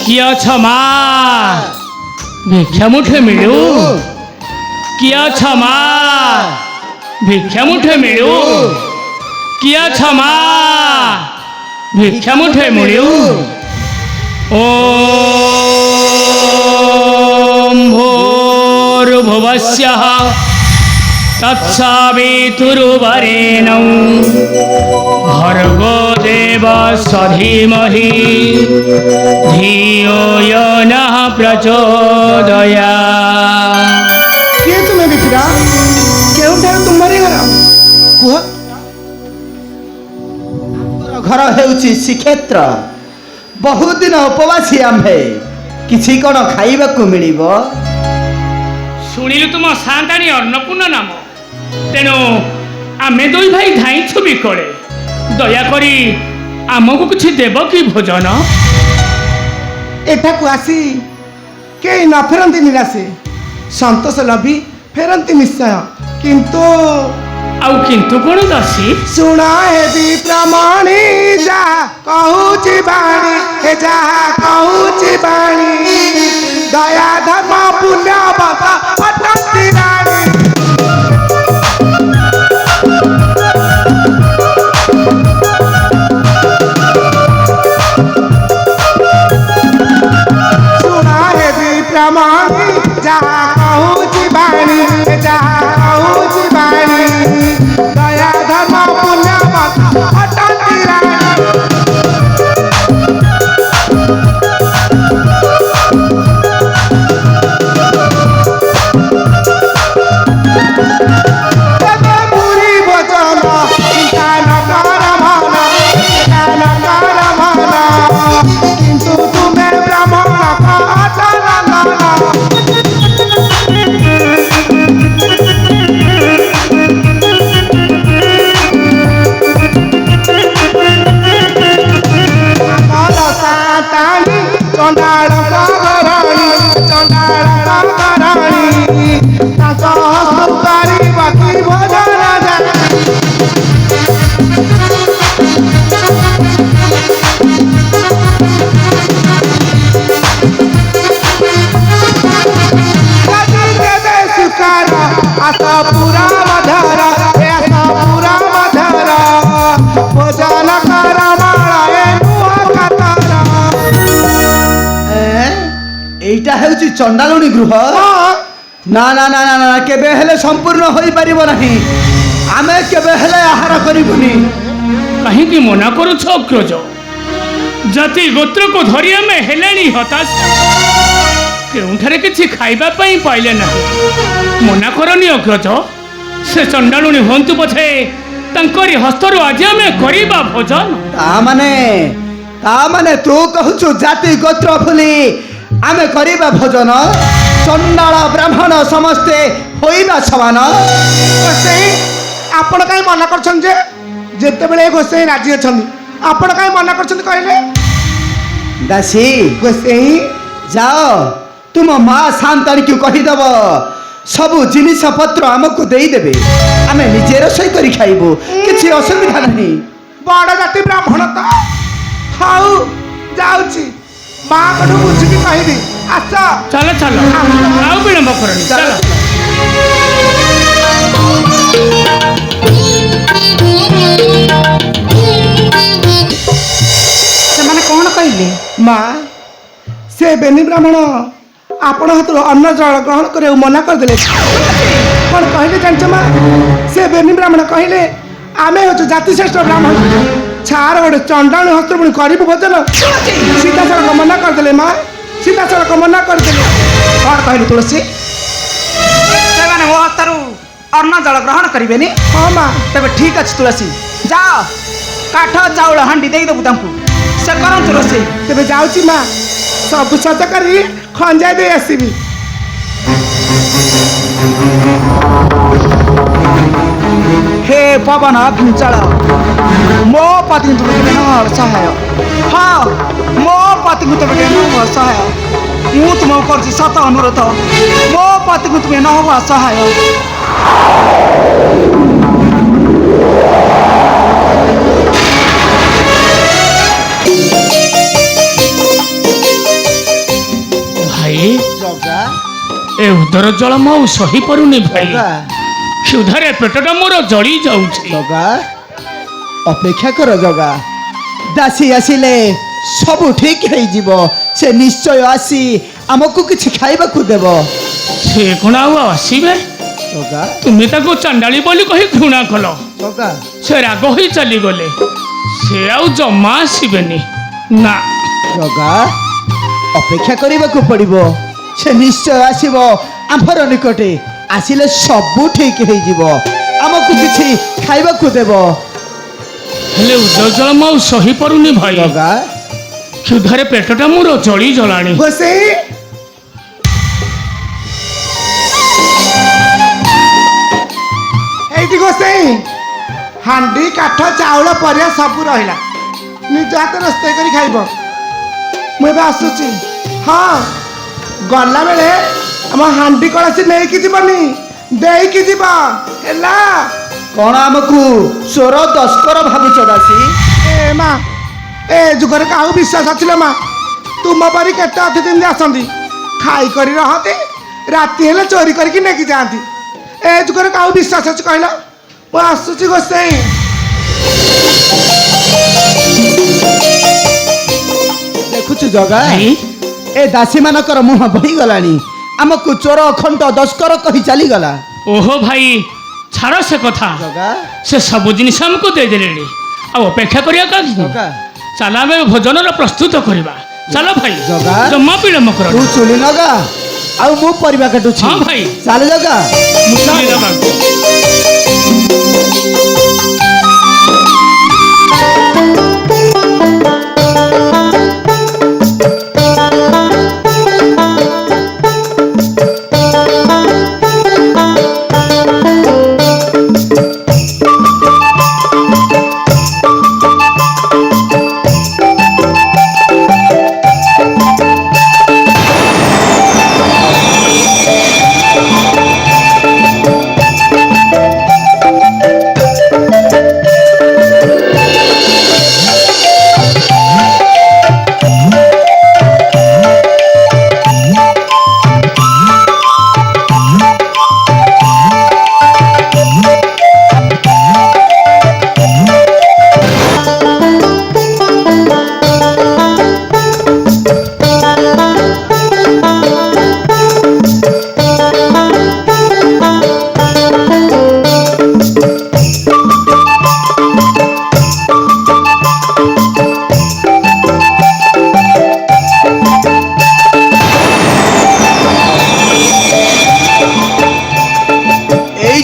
किया क्षमा भिक्षा मुठे मिलू किया क्षमा भिक्षा मुठे मिलू किया क्षमा भिक्षा मुठे मिलू ओम भूर्भुवस्यः तत्सवितुर्वरेण्यं भर्गो देवस्य धीमहि धियो यो नः प्रचोदयात्। किए तुम्हें बिखरा क्यों ठार तुम्हारे घर कुह घर हेउची श्रीक्षेत्र बहुत दिन उपवासी आम्भे किछि कोन खाइबाकू मिलिबो। शुणिलु तुम सान्ताणी अन्नपूर्ण नाम तेणु आमे दुई भाई धाइछु बिकले दयाकरी आमको किछि देव कि भोजन। एठाकू आसी केही न फेरती निराशे संतोष लभी फेरती निश्चय किंतु आउ किंतु कोन दासी सुना हेबी प्रमाणी जा कहूची बाणी हे जा कहूची बाणी दया धर्म पुण्य बता अटंती राणी सुना हेबी प्रमाणी जा कहूची बाणी हे जा कहूची बाणी दया धर्म पुण्य बता अटंती राणी এইটা হেউছি চণ্ডালুণী গৃহ না না না না না কেবে হেলে সম্পূর্ণ হই পারিব নাহি আমি কেবে হেলে আহার করিবনি। কাহিকি মনা করুছ অগ্রজ জাতি গোত্র को ধরি আমি হেলেনি হতাশ কেউঠারে কিছু খাইবা পাই পাইলে না মনা করনি অগ্রজ সে চণ্ডালুণী হন্তু পছে তাঙ্করি হস্তরু আজ আমি করিবা ভোজন। তা মানে তু কহুছু জাতি গোত্র ভুলি आमे करिबा भोजन चंडाल ब्राह्मण समस्ते होइबा समान। गोसाई आपण काई मना करछन जे जेते बेले गोसाई राजी अछन आपण काई मना करछन कहले दासी गोसाई जाओ तुम माँ शांताणी को कहीदेव सबु जिनिस पत्र आमको देई देबे आमे निजे रोषई करी खाइबो किछि असुविधा नहीं। बड़ जाति ब्राह्मण तो हाउ जाउची माँ कठू बुझिकी कहबी आस चलो चलो आउ विलंब करनी चलो। सेमाने कौन कहले माँ से बेनी ब्राह्मण आपण हाथ अन्न जल ग्रहण करे मना करदे कौन कहले जान माँ से बेनी ब्राह्मण कहले आमे हो जाति श्रेष्ठ ब्राह्मण छार गोटे चंडाणी हस्त पुणी करू भोजन सीधा सड़क मना करदे माँ सीधा सड़क मना करदे कौन कहलु तुलसी से मो हस्तु अन्न जल ग्रहण करेनि। हाँ माँ तेरे ठीक अच्छे तुलसी जाओ काठ चाउल हांडी देदेबू से करतु रोसे तेरे जाऊँगी माँ सब सज कर खंजा दे आसबि। हे पवन घुंचल मो पति तुम सहाय हाँ मो पति को तुम्हें न सहाय मु तुमको कर सत अनुरोध मो पति को तुम्हें न सहाय। ଉଦର ଜଳ ମୁଁ ଆଉ ସହି ପାରୁନି ଭାଇ। ଜଗା କ୍ଷୁଧାରେ ପେଟଟା ମୋର ଜଳି ଯାଉଛି। ଜଗା ଅପେକ୍ଷା କର ଜଗା, ଦାସୀ ଆସିଲେ ସବୁ ଠିକ ହେଇଯିବ। ସେ ନିଶ୍ଚୟ ଆସି ଆମକୁ କିଛି ଖାଇବାକୁ ଦେବ। ସେ କଣ ଆଉ ଆସିବେ? ଜଗା ତୁମେ ତାକୁ ଚାଣ୍ଡାଳି ବୋଲି କହି ଘୃଣା କଲ, ଜଗା ସେ ରାଗ ହୋଇ ଚାଲିଗଲେ। ସେ ଆଉ ଜମା ଆସିବେନି ନା। ଜଗା ଅପେକ୍ଷା କରିବାକୁ ପଡ଼ିବ। ସେ ନିଶ୍ଚୟ ଆସିବ ଆମର ନିକଟେ। ଆସିଲେ ସବୁ ଠିକ ହେଇଯିବ, ଆମକୁ କିଛି ଖାଇବାକୁ ଦେବ। ହେଲେ ଉଦର ଜଳ ମୁଁ ଆଉ ସହି ପାରୁନି ଭାଇ। ଜଗା କ୍ଷୁଧାରେ ପେଟଟା ମୋର ଜଳି ଜଳାଣି। ଗୋସେଇ ଏଇଠି ଗୋସେଇ ହାଣ୍ଡି କାଠ ଚାଉଳ ପରିବା ସବୁ ରହିଲା, ନିଜ ହାତ ରୋଷେଇ କରି ଖାଇବ। ମୁଁ ଏବେ ଆସୁଛି। ହଁ, ଗଲାବେଳେ ଆମ ହାଣ୍ଡି କଳସୀ ନେଇକି ଯିବନି, ଦେଇକି ଯିବ ହେଲା। କଣ ଆମକୁ ଚୋର ଦସ୍କର ଭାବୁଛ ଦାସୀ? ଏ ମା, ଏ ଯୁଗରେ କାହାକୁ ବିଶ୍ୱାସ ଅଛି ଲୋ ମା? ତୁମ ପରି କେତେ ଅତିଥି ଏମିତି ଆସନ୍ତି, ଖାଇ କରି ରହନ୍ତି, ରାତି ହେଲେ ଚୋରି କରିକି ନେଇକି ଯାଆନ୍ତି। ଏ ଯୁଗରେ କାହାକୁ ବିଶ୍ୱାସ ଅଛି କହିଲ? ମୁଁ ଆସୁଛି ଗୋସେଇ। ଦେଖୁଛୁ ଜଗା, ଭାଇ ଏ ଦାସୀ ମାନଙ୍କର ମୁହଁ ବହିଗଲାଣି। ଆମକୁ ଚୋର ଖଣ୍ଟ ଦସ୍କର କହି ଚାଲିଗଲା। ଓହୋ ଭାଇ, ଛାଡ଼ ସେ କଥା। ଜଗା ସେ ସବୁ ଜିନିଷ ଆମକୁ ଦେଇଦେଲେଣି, ଆଉ ଅପେକ୍ଷା କରିବା କାହିଁକି? ଜଗା ଚାଲ ଆମେ ଭୋଜନର ପ୍ରସ୍ତୁତ କରିବା। ଚାଲ ଭାଇ, ଜଗା। ଜମା ବିଳମ୍ବ କର। ତୁ ଚୁଲି ଲଗା, ଆଉ ମୁଁ ପରିବା କାଟୁଛି। ହଁ ଭାଇ। ଚାଲ ଜଗା। ମୁଁ ଚୁଲି ଲଗାଉଛି।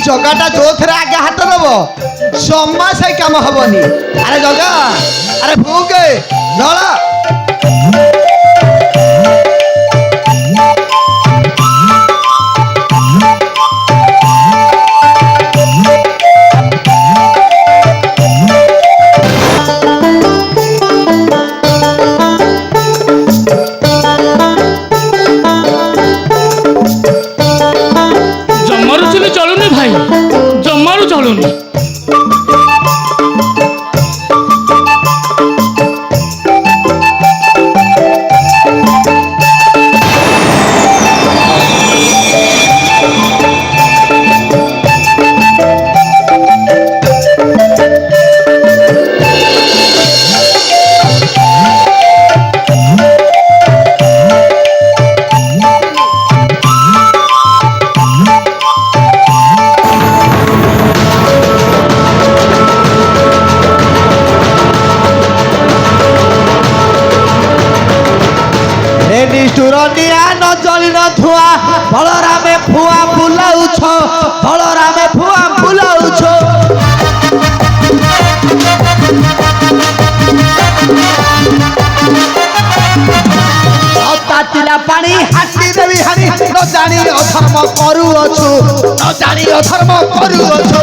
ଜଗାଟା ଯୋଉଥିରେ ଆଗେ ହାତ ଦବ ଜମା ସେଇ କାମ ହବନି। ଆରେ ଜଗା, ଆରେ ଭୁକେ ଜଳ। ଜମାରୁ ଚୁଲି ଚଳୁନି ଭାଇ, ଜମାରୁ ଚଳୁନି। ନ ଜଳି ନ ଧୂଆ ବଳରାମେ ଫୁଆ ବୁଲାଉଛ, ବଳରାମେ ଫୁଆ ବୁଲାଉଛ। ତାତିଲା ପାଣି ହାସି ଦେବି ହାଣି, ନ ଜାଣି ଅଧର୍ମ କରୁଅଛୁ, ନ ଜାଣି ଅଧର୍ମ କରୁଅଛୁ।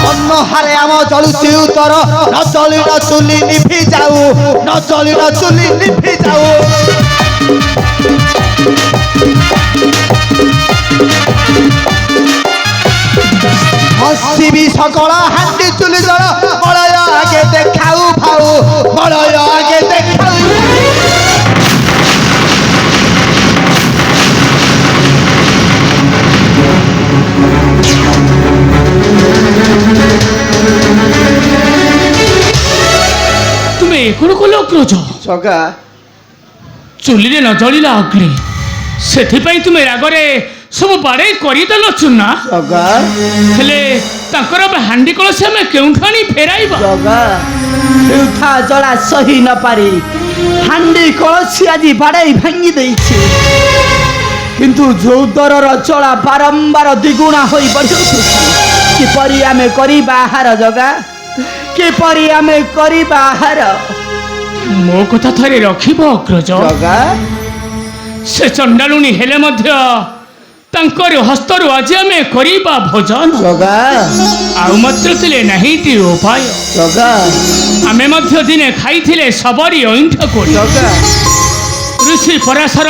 ଅନ୍ନହାରେ ଆମ ଜଳୁଛି ଉତ୍ତର, ନ ଜଳିଳ ଚୁଲି ନିଭି ଯାଉ, ନ ଜଳିଳ ଚୁଲି ନିଭି ଯାଉ। ହସିବି ସକଳ ହାଣ୍ଡି ଚୁଲି ଜଳ, ବଳୟ ଆଗେ ଦେଖାଉ ଭାଉ, ବଳୟ ଅଗ୍ରଜ ଜଗା ଚୁଲିରେ ନ ଜଳିଲା ଅଗ୍ନି ସେଥିପାଇଁ ତୁମେ ରାଗରେ ସବୁ ବାଡ଼େଇ କରିଦେଲ ଚୁନା ଜଗା ହେଲେ ତାଙ୍କର ଏବେ ହାଣ୍ଡି କଳସି ଆମେ କେଉଁଠୁ ଆଣି ଫେରାଇବା ଜଗା ଉଠା ଜଳା ସହି ନ ପାରି ହାଣ୍ଡି କଳସି ଆଜି ବାଡ଼େଇ ଭାଙ୍ଗି ଦେଇଛି କିନ୍ତୁ ଯୋଉ ଦରର ଜଳା ବାରମ୍ବାର ଦ୍ୱିଗୁଣା ହୋଇ ବଢ଼ି ଉଠୁଛି କିପରି ଆମେ କରିବା ଆହାର ଜଗା କିପରି ଆମେ କରିବା ଆହାର ମୋ କଥା ଥରେ ରଖିବ ଅଗ୍ରଜ ଜଗା ସେ ଚଣ୍ଡାଳୁଣୀ ହେଲେ ମଧ୍ୟ ତାଙ୍କର ହସ୍ତରୁ ଆଜି ଆମେ କରିବା ଭୋଜନ ଜଗା ଆଉ ମାତ୍ର ଥିଲେ ନାହିଁଟି ଉପାୟ ଜଗା ଆମେ ମଧ୍ୟ ଦିନେ ଖାଇଥିଲେ ସବରି ଅଇଁଠ କୋଳି ଜଗା ଋଷି ପରାଶର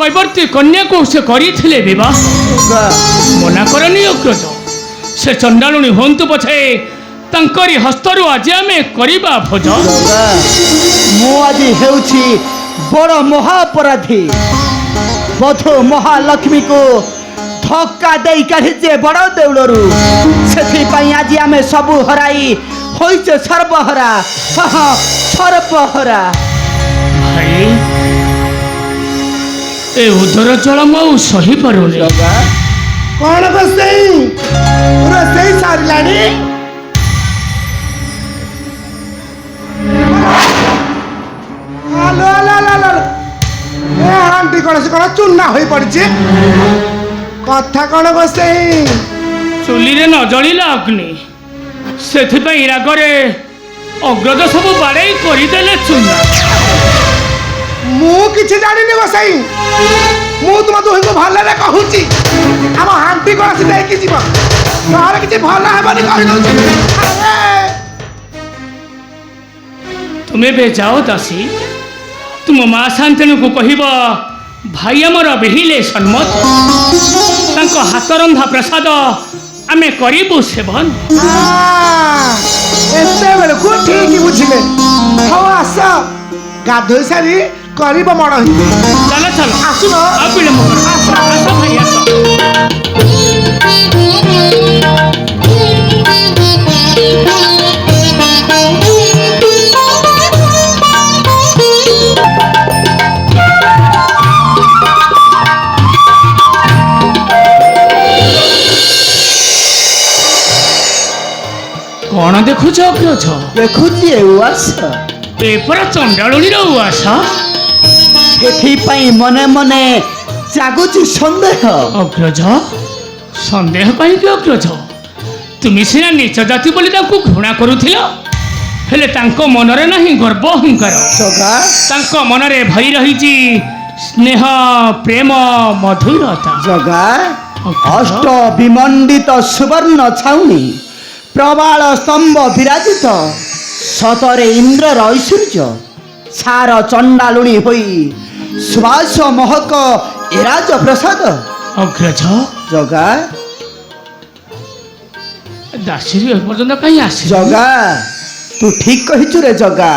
କୈବର୍ତ୍ତୀ କନ୍ୟାକୁ ସେ କରିଥିଲେ ବିବାହ ଜଗା ମନା କରନି ଅଗ୍ରଜ ସେ ଚଣ୍ଡାଳୁଣୀ ହୁଅନ୍ତୁ ପଛେ ତାଙ୍କରି ହସ୍ତରୁ ଆଜି ଆମେ କରିବା ଭୋଜନ ଜଗା ମୁଁ ଆଜି ହେଉଛି ବଡ଼ ମହାପରାଧୀ ବଧୁ ମହାଲକ୍ଷ୍ମୀକୁ ଧକ୍କା ଦେଇ କାଢ଼ିଛେ ବଡ଼ ଦେଉଳରୁ ସେଥିପାଇଁ ଆଜି ଆମେ ସବୁ ହରାଇ ହୋଇଛେ ସର୍ବହରା ସର୍ବହରା ଭାଇ ଏ ଉଦର ଜଳ ମୁଁ ଆଉ ସହିପାରୁନି ଜଗା କଣ ରୋଷେଇ ରୋଷେଇ ସାରିଲାଣି ଆଲୋ ଆଲୋ ଆଲୋ ଆଲୋ ଏ ହାଣ୍ଡି କଳସି କଣ ଚୂନା ହୋଇ ପଡିଛି କଥା କଣ ରୋଷେଇ ଚୁଲିରେ ନ ଜଳିଲା ଅଗ୍ନି ସେଥିପାଇଁ ରାଗରେ ଅଗ୍ରଜ ସବୁ ବାଡ଼େଇ କରିଦେଲେ ଚୁନା ମୁଁ କିଛି ଜାଣିନି ଗୋସାଇ ମୁଁ ତୁମ ଦୁହିଁକୁ ଭଲରେ କହୁଛି ଆମ ହାଣ୍ଡି କଳସି ଦେଇକି ଯିବ ନହେଲେ କିଛି ଭଲ ହେବନି କହିଦଉଛି ତୁମେ ଏବେ ଯାଅ ଦାସୀ ତୁମ ମା ଶାନ୍ତନୁକୁ କହିବ ଭାଇ ଆମର ବିହିଲେ ସମ୍ମତ ତାଙ୍କ ହାତରନ୍ଧା ପ୍ରସାଦ ଆମେ କରିବୁ ସେବନ ଏତେବେଳକୁ ଠିକ ବୁଝିଲେ ହଉ ଆସ ଗାଧୋଇ ସାରି କରିବ ମଣ ଚାଲ ଚାଲ ଆସୁନ ଆଉ ବିଳମ୍ବ କର। ଆସ ଆସ ଭାଇ ଆସ କଣ ଦେଖୁଛ ଅଗ୍ରଜ ଦେଖୁଛି ଉଆସ ଏପରା ଚଣ୍ଡାଳୁଣୀର ଉଆସ ସେଥିପାଇଁ ମନେ ମନେ ଜାଗୁଛି ସନ୍ଦେହ ଅଗ୍ରଜ ସନ୍ଦେହ କାହିଁକି ଅଗ୍ରଜ ତୁମେ ସିନା ନିଚ ଜାତି ବୋଲି ତାଙ୍କୁ ଘୃଣା କରୁଥିଲ ହେଲେ ତାଙ୍କ ମନରେ ନାହିଁ ଗର୍ବ ଅହଙ୍କାର ଜଗା ତାଙ୍କ ମନରେ ଭରି ରହିଛି ସ୍ନେହ ପ୍ରେମ ମଧୁରତା ଜଗା ଅଷ୍ଟ ବିମଣ୍ଡିତ ସୁବର୍ଣ୍ଣ ଛାଉଣି ପ୍ରବାଳ ସ୍ତମ୍ଭ ବିରାଜିତ ସତରେ ଇନ୍ଦ୍ରର ଐଶ୍ୱର୍ଯ୍ୟ ସାର ଚଣ୍ଡାଳୁଣୀ ହୋଇ ସୁବାସ ମହକ ଏରାଜ ପ୍ରସାଦ ଅଗ୍ରଜ ଜଗା ଦାସୀରୁ ଏପର୍ଯ୍ୟନ୍ତ କାହିଁ ଆସି ଜଗା ତୁ ଠିକ କହିଛୁ ରେ ଜଗା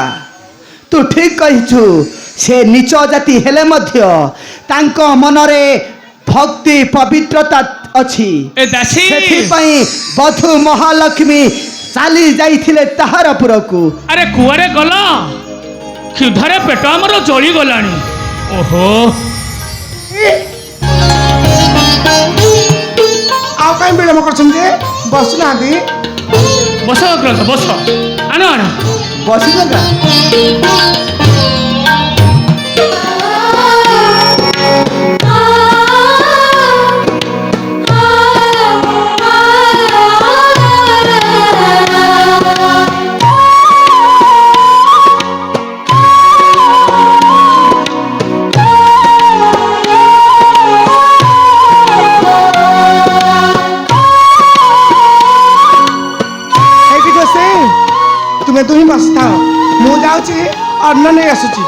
ତୁ ଠିକ କହିଛୁ ସେ ନିଚ ଜାତି ହେଲେ ମଧ୍ୟ ତାଙ୍କ ମନରେ ଭକ୍ତି ପବିତ୍ରତା ଅଛି ଏ ଦାସୀ ସେଥିପାଇଁ ବଧୁ ମହାଲକ୍ଷ୍ମୀ ଚାଲି ଯାଇଥିଲେ ତାହାର ପୁରକୁ ଆରେ କୁଆରେ ଗଲ କ୍ଷୁଧାରେ ପେଟ ଆମର ଜଳିଗଲାଣି ଓହୋ ଆଉ କାହିଁ ବିଳମ୍ବ କରୁଛନ୍ତି ବସୁନାହାନ୍ତି ବସ ଅଗ୍ରଜ ବସ ଆଣ ଆଣ ବସି ଜଗା ଏଇଠି ଗୋସାଇ ତୁମେ ଦୁହିଁ ବସିଥାଅ ମୁଁ ଯାଉଛି ଅନ୍ନ ନେଇ ଆସୁଛି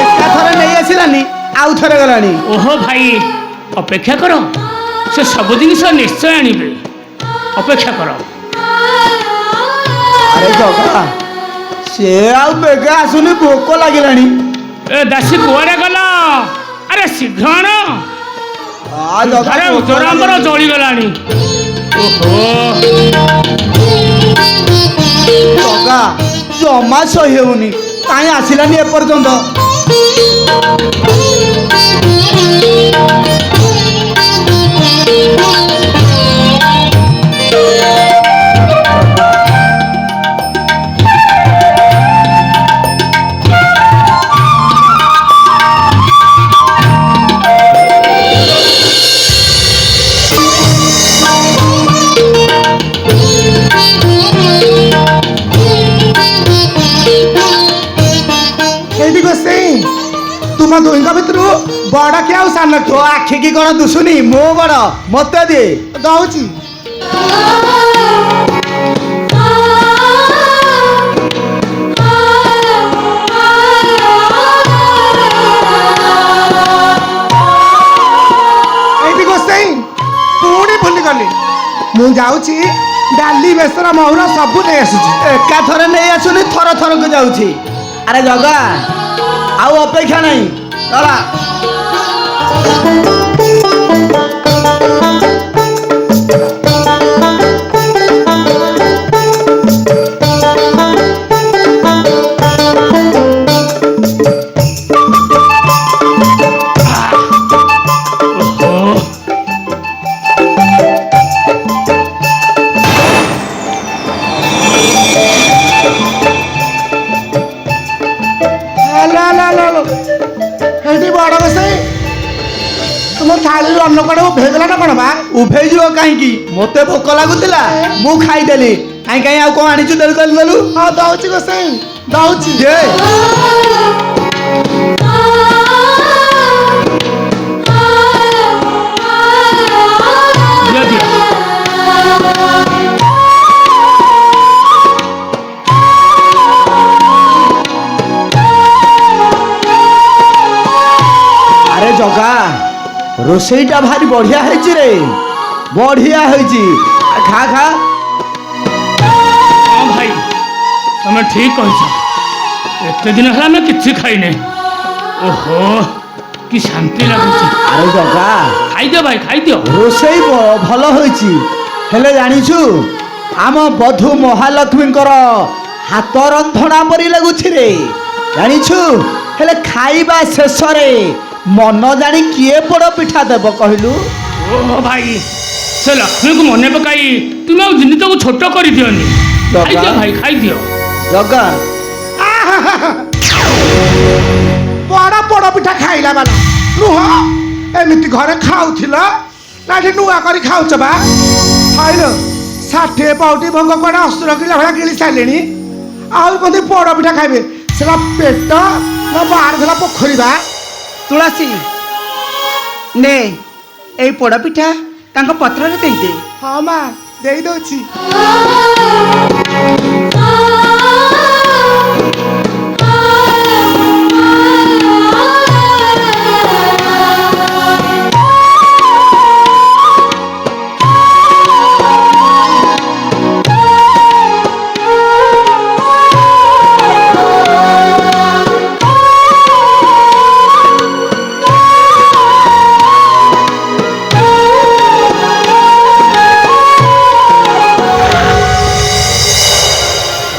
ଏକାଥରେ ନେଇ ଆସିଲାନି ଆଉ ଥରେ ଗଲାଣି ଓହୋ ଭାଇ ଅପେକ୍ଷା କର ସେ ସବୁ ଜିନିଷ ନିଶ୍ଚୟ ଆଣିବେ ଅପେକ୍ଷା କର ଆରେ ଜଗା ସେ ଆଉ ବେଗ ଆସୁନି ଭୋକ ଲାଗିଲାଣି ଏ ଦାସୀ କୁଆଡ଼େ ଗଲ ଆରେ ଶୀଘ୍ର ଆଣ ଆରେ ଉଦର ଆମର ଜଳିଗଲାଣି ଓହୋ ଜଗା ଜମା ସହି ହେଉନି କାହିଁ ଆସିଲାନି ଏପର୍ଯ୍ୟନ୍ତ? ଏଇଠି ଗୋସେଇ ତୁମ ଦୁହିଁଙ୍କ ଭିତରୁ ବଡ଼ କିଏ ଆଉ ସାନ ତୋ କିଏ? ଆଖି କି କଣ ଦୁଶୁନି? ମୁଁ ବଡ, ମତେ ଦେ। ଦଉଛି। ଏଇଠି ଗୋସେଇ ପୁଣି ଭୁଲିଗଲି। ମୁଁ ଯାଉଛି ଡାଲି ବେସର ମହୁର ସବୁ ନେଇ ଆସୁଛି। ଏକାଥରେ ନେଇ ଆସୁନି, ଥର ଥରକୁ ଯାଉଛି। ଆରେ ଜଗା, ଆଉ ଅପେକ୍ଷା ନାହିଁ, ଚଲା। ଓହୋ ଏଇଠି ବଡ଼ ଗୋସେଇ ତୁମ ଥାଳିରୁ ଅନ୍ନ କୁଆଡ଼େ ଉଭେଇଗଲା ନା କ'ଣ ବା? ଉଭେଇ ଯିବ କାହିଁକି? ମତେ ଭୋକ ଲାଗୁଥିଲା, ମୁଁ ଖାଇଦେଲି। କାହିଁ ଆଉ କଣ ଆଣିଛୁ ଦେଲୁ ଦେଲୁ ଦେଲୁ? ହଁ ଦଉଛି ଗୋସେଇ ଦଉଛି। ଦେ। ଦିଅ ଦିଅ। ଆରେ ଜଗା, ରୋଷେଇଟା ଭାରି ବଢିଆ ହେଇଛି ରେ, ବଢିଆ ହେଇଛି। ଖା ଖା। ହଁ ଭାଇ, ତମେ ଠିକ କହିଛ। ଏତେ ଦିନ ହେଲା ଆମେ କିଛି ଖାଇନେ। ଓହୋ କି ଶାନ୍ତି ଲାଗୁଛି। ଆରେ ଜଗା, ଖାଇଦିଅ ଭାଇ, ଖାଇଦିଅ। ରୋଷେଇ ଭଲ ହେଇଛି, ହେଲେ ଜାଣିଛୁ ଆମ ବଧୂ ମହାଲକ୍ଷ୍ମୀଙ୍କର ହାତ ରନ୍ଧଣା ପରି ଲାଗୁଛି ରେ, ଜାଣିଛୁ? ହେଲେ ଖାଇବା ଶେଷରେ ମନ ଜାଣି କିଏ ପୋଡ଼ ପିଠା ଦେବ କହିଲୁ? ଓହୋ ଭାଇ, ସେ ଲକ୍ଷ୍ମୀକୁ ମନେ ପକାଇ ତୁମେ ଆଉ ଜିନିଷକୁ ଛୋଟ କରିଦିଅନି। ବାବା। ଖାଇଦିଅ ଭାଇ, ଖାଇଦିଅ। ଜଗା, ବଡ଼ ପୋଡ଼ ପିଠା ଖାଇଲା ବାଲା ନୁହଁ। ଏମିତି ଘରେ ଖାଉଥିଲ ନା ଏଠି ନୂଆ କରି ଖାଉଛ ବା? ଖାଇଲ 60 ପାଉଟି ଭଙ୍ଗ କୁଆଡ଼େ ଅସୁର କିଲା ଭଳିଆ ଗିଳି ସାରିଲେଣି। ଆଉ କହନ୍ତି ପୋଡ଼ ପିଠା ଖାଇବେ? ସେଟା ପେଟ ନା ବାହାର ଥିଲା ପୋଖରୀ ବା? ତୁଳସୀ ନେ ଏଇ ପୋଡ଼ପିଠା ତାଙ୍କ ପତ୍ରରେ ଦେଇଦେ। ହଁ ମା ଦେଇ ଦଉଛି।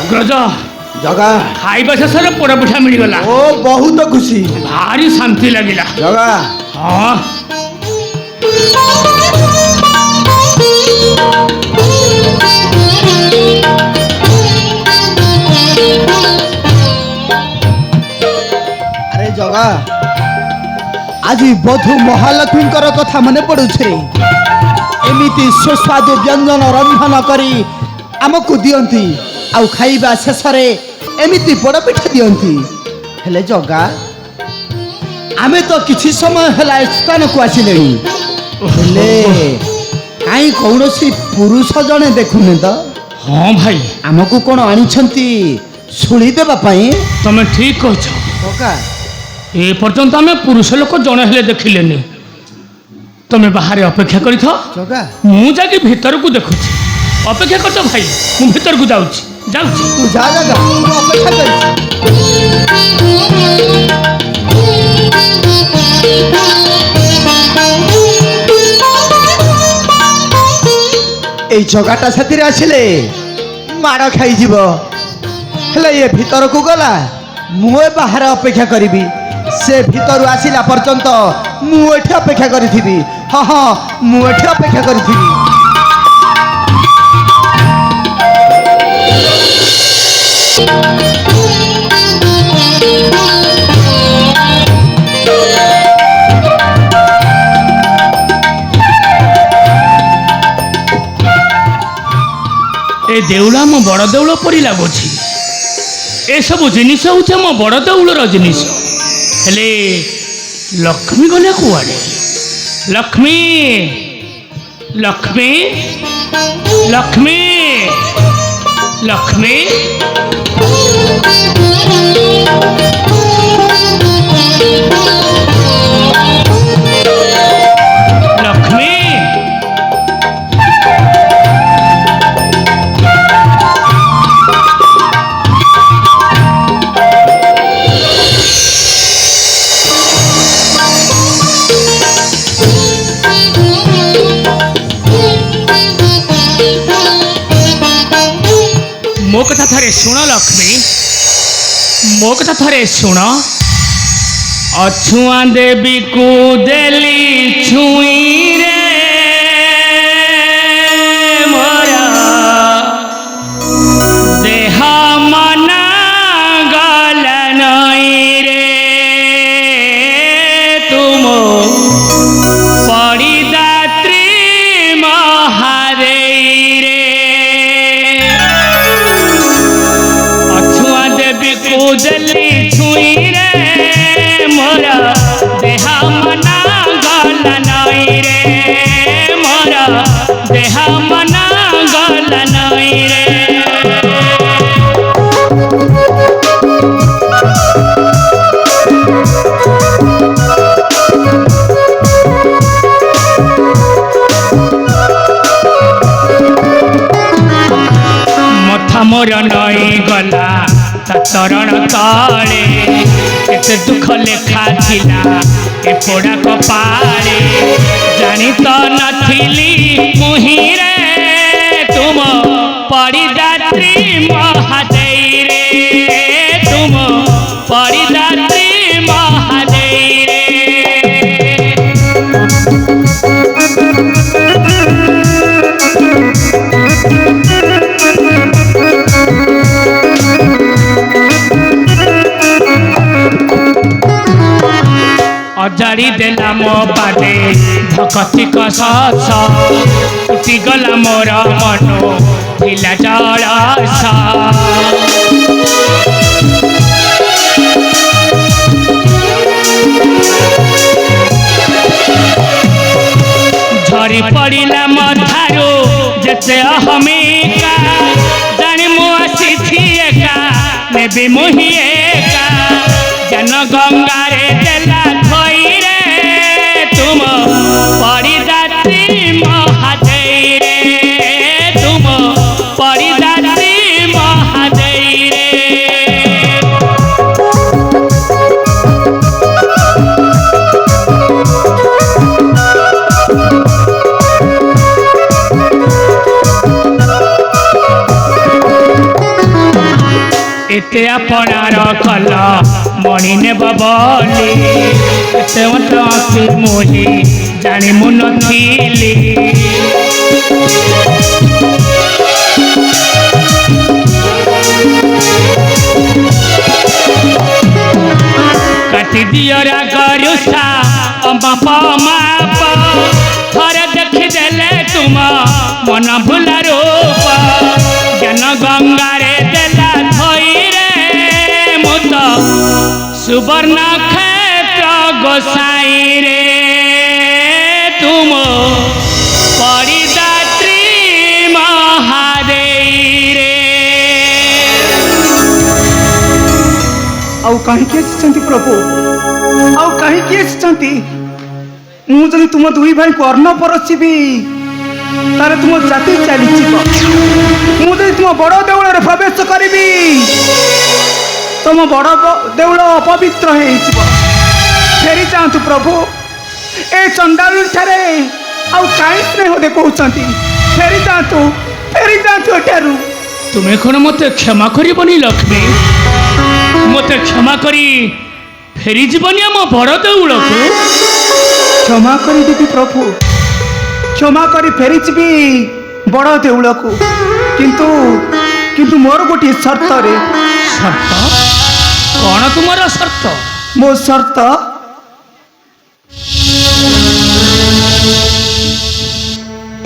ଅଗ୍ରଜ, ଜଗା, ଖାଇବା ଶେଷରେ ପୋଡ଼ ପିଠା ମିଳିଗଲା। ଓ ବହୁତ ଖୁସି। ଭାରି ଶାନ୍ତି ଲାଗିଲା। ଜଗା, ହଁ ଆରେ ଜଗା, ଆଜି ବଧୂ ମହାଲକ୍ଷ୍ମୀଙ୍କର କଥା ମନେ ପଡୁଛି ରେ। ଏମିତି ସୁସ୍ୱାଦୁ ବ୍ୟଞ୍ଜନ ରନ୍ଧନ କରି ଆମକୁ ଦିଅନ୍ତି, ଆଉ ଖାଇବା ଶେଷରେ ଏମିତି ବଡ଼ ପିଠା ଦିଅନ୍ତି। ହେଲେ ଜଗା, ଆମେ ତ କିଛି ସମୟ ହେଲା ଏ ସ୍ଥାନକୁ ଆସିଲେଣି, ହେଲେ କାହିଁ କୌଣସି ପୁରୁଷ ଜଣେ ଦେଖୁନି ତ? ହଁ ଭାଇ, ଆମକୁ କ'ଣ ଆଣିଛନ୍ତି ଶୁଳି ଦେବା ପାଇଁ? ତମେ ଠିକ କହୁଛ। ଜଗା, ଏ ପର୍ଯ୍ୟନ୍ତ ଆମେ ପୁରୁଷ ଲୋକ ଜଣେ ହେଲେ ଦେଖିଲେନି। ତମେ ବାହାରେ ଅପେକ୍ଷା କରିଥାଅ, ଜଗା, ମୁଁ ଯାଇକି ଭିତରକୁ ଦେଖୁଛି। ଅପେକ୍ଷା କରୁଛ ଭାଇ, ମୁଁ ଭିତରକୁ ଯାଉଛି ଯାଉଛି। ତୁ ଯା ଜଗା, ମୁଁ ଅପେକ୍ଷା କରିଛି। এই ଜଗାଟା ସାଥିରେ ଆସିଲେ ମାଡ଼ ଖାଇଯିବ, ହେଲେ ଏ ଭିତରକୁ ଗଲା ମୁଁ ଏ ବାହାରେ ଅପେକ୍ଷା କରିବି ସେ ଭିତରୁ ଆସିଲା ପର୍ଯ୍ୟନ୍ତ ମୁଁ ଏଠି ଅପେକ୍ଷା କରିଥିବି ହଁ ହଁ ମୁଁ ଏଠି ଅପେକ୍ଷା କରିଥିବି ए देउल आम बड़ देउल परी लगुଛି एसबू जिनिस हूँ आम बड़ देउलर जिनिस हेले लक्ष्मी गले कुआड़े लक्ष्मी लक्ष्मी लक्ष्मी लक्ष्मी लक्ष्मी मो कथा थरे शुण लक्ष्मी मो कथा थरे शुण अछुआ देवी को देली छुई रे मोरा देह मन गल नई रे तुम पड़िदात्री महारे रे कुदली छुई रे मोरा देह मना गल नई रे मोरा देह मना गल नई रे मथा मोर नई गला चरण तले केते दुख लेखा थिला ए पोड़ा कपाले जानी तो नथिली मुही रे तुम पड़िदात्री महादेई रे तुम पड़िदात्री महादेई रे अजाड़ी देला मो पादे भक्ति कसस उठी गला मोर मनो ढिला जलस झरी पड़िला मधारू जेते अहमिका जानी मु आसी एका नेबी मुही एका जन गंगारे देला खोई रे तुम पड़िदात्री महादेई रे तुम पड़िदात्री महादेई रे एते अपनार कल मणि ने बबली एते मत आखि मोही जानी मु नथिली काटी दियो रागरुषा बाप माप थरे देखी देले तुम मन भूला रूप ज्ञान गंगारे देला थई रे मुत सुवर्ण क्षेत्र गोसाई रे तुम पड़िदात्री महादेई रे ଆଉ କାହିଁକି ଆସିଛନ୍ତି ପ୍ରଭୁ ଆଉ କାହିଁକି ଆସିଛନ୍ତି ମୁଁ ଯଦି ତୁମ ଦୁଇ ଭାଇଙ୍କୁ ଅନ୍ନ ପରସିବି ତାହେଲେ ତୁମ ଜାତି ଚାଲିଯିବ ମୁଁ ଯଦି ତୁମ ବଡ଼ ଦେଉଳରେ ପ୍ରବେଶ କରିବି ତୁମ ବଡ଼ ଦେଉଳ ଅପବିତ୍ର ହେଇଯିବ ଫେରି ଯାଆନ୍ତୁ ପ୍ରଭୁ ଏ ଚଣ୍ଡାଳୁଠାରେ ଆଉ କାହିଁ ସ୍ନେହ ଦେଖାଉଛନ୍ତି ଫେରି ଯାଆନ୍ତୁ ଏଠାରୁ तुम्हें कौन मत क्षमा करबनी लक्ष्मी ମତେ କ୍ଷମା କରି ଫେରିଯିବନି ଆମ ବଡ଼ ଦେଉଳକୁ? क्षमा करदेवी प्रभु, क्षमा कर फेरीजी बड़ देउल को, किंतु किंतु मोर गोटे शर्त रे। ସର୍ତ୍ତ? କ'ଣ ତୁମର ସର୍ତ୍ତ? मो शर्त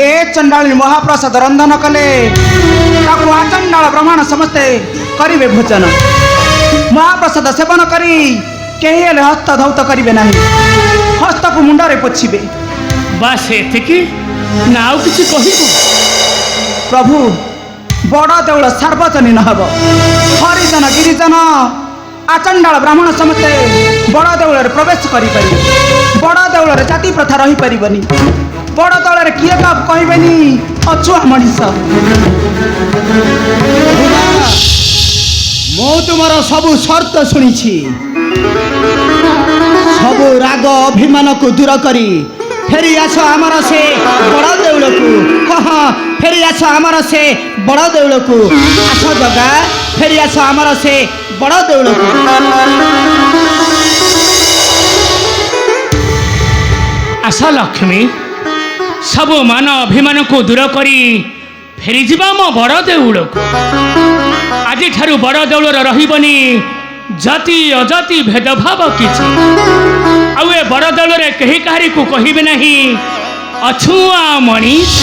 ए चंडाली महाप्रसाद रंधन कले ताकू आचंडाल ब्राह्मण समस्ते करिवे भोजन। महाप्रसाद सेवन करी केही हेले हस्त धौत करिवे नाही, हस्त को मुंडरे पोछिबे। ବାସ୍ ଏତିକି ନା ଆଉ କିଛି କହିବୁ? प्रभु बड़ देउल सार्वजनीन हब, हरिजन गिरिजन आचंडाल ब्राह्मण समस्ते बड़ देउल प्रवेश करि परिबे। बड़ देउल जाति प्रथा रही परिबनी, बड़ देउल किए बाप कहबेनी अछुआ मनीष। ମୁଁ ତୁମର ସବୁ ସର୍ତ୍ତ ଶୁଣିଛି। ସବୁ ରାଗ ଅଭିମାନକୁ ଦୂର କରି ଫେରି ଆସ ଆମର ସେ ବଡ଼ ଦେଉଳକୁ। ହଁ ହଁ, ଫେରି ଆସ ଆମର ସେ ବଡ଼ ଦେଉଳକୁ। ଆସ ଜଗା, ଫେରି ଆସ ଆମର ସେ ବଡ଼ ଦେଉଳକୁ। ଆସ ଲକ୍ଷ୍ମୀ, ସବୁ ମାନ ଅଭିମାନକୁ ଦୂର କରି ଫେରିଯିବା ଆମ ବଡ଼ ଦେଉଳକୁ। ଆଜିଠାରୁ ବଡ଼ ଦେଉଳର ରହିବନି ଜାତି ଅଜାତି ଭେଦଭାବ କିଛି। ଆଉ ଏ ବଡ଼ ଦେଉଳରେ କେହି କାହାରିକୁ କହିବେ ନାହିଁ ଅଛୁଆଁ ମଣିଷ।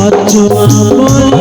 Acho amor